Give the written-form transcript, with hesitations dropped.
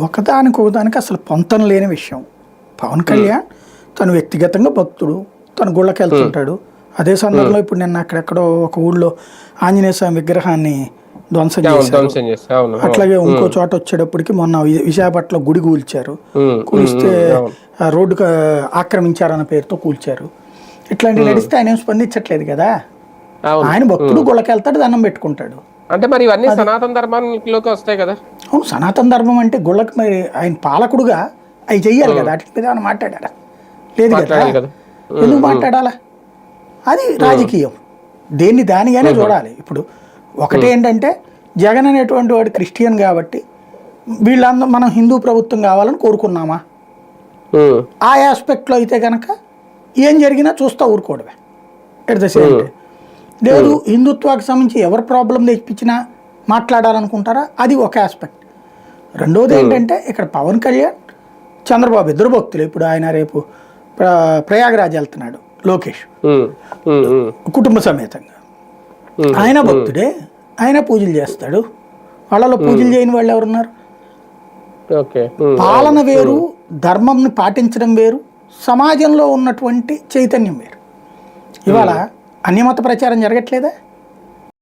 ఒకదానికి అసలు పొంతం లేని విషయం. పవన్ కళ్యాణ్ తను వ్యక్తిగతంగా భక్తుడు, తను గుళ్ళకి వెళ్తుంటాడు. అదే సందర్భంలో ఇప్పుడు నిన్న అక్కడెక్కడో ఒక ఊళ్ళో ఆంజనేయ స్వామి విగ్రహాన్ని ధ్వంసం చేశారు. అట్లాగే ఇంకో చోట వచ్చేటప్పటికి మొన్న విశాఖపట్నంలో గుడి కూల్చారు. కూలిస్తే రోడ్డుకు ఆక్రమించారన్న పేరుతో కూల్చారు. ఇట్లాంటివి నడిస్తే ఆయన ఏం స్పందించట్లేదు కదా. ఆయన భక్తుడు గుళ్ళకి వెళ్తాడు, దండం పెట్టుకుంటాడు. అంటే మరి ఇవన్నీ సనాతన ధర్మానికి వస్తాయి కదా. అవును, సనాతన ధర్మం అంటే గుళ్ళకి మరి ఆయన పాలకుడుగా అవి చెయ్యాలి కదా. వాటి మీద ఏమైనా మాట్లాడారా? లేదు కదా. ఎందుకు మాట్లాడాలా? అది రాజకీయం. దేన్ని దానిగానే చూడాలి. ఇప్పుడు ఒకటేంటంటే జగన్ అనేటువంటి వాడు క్రిస్టియన్ కాబట్టి వీళ్ళందరూ మనం హిందూ ప్రభుత్వం కావాలని కోరుకున్నామా? ఆ ఆస్పెక్ట్లో అయితే కనుక ఏం జరిగినా చూస్తా ఊరుకోవడమే. ఎట్ ద సేమ్ టైం లేదు, హిందుత్వానికి సంబంధించి ఎవరు ప్రాబ్లం తెప్పించినా మాట్లాడాలనుకుంటారా? అది ఒక ఆస్పెక్ట్. రెండోది ఏంటంటే ఇక్కడ పవన్ కళ్యాణ్ చంద్రబాబు ఇద్దరు భక్తులు. ఇప్పుడు ఆయన రేపు ప్రయాగరాజ్ వెళ్తున్నాడు లోకేష్ కుటుంబ సమేతంగా. ఆయన భక్తుడే, ఆయన పూజలు చేస్తాడు. వాళ్ళలో పూజలు చేయని వాళ్ళు ఎవరున్నారు? పాలన వేరు, ధర్మంని పాటించడం వేరు, సమాజంలో ఉన్నటువంటి చైతన్యం వేరు. ఇవాళ అన్యమత ప్రచారం జరగట్లేదా?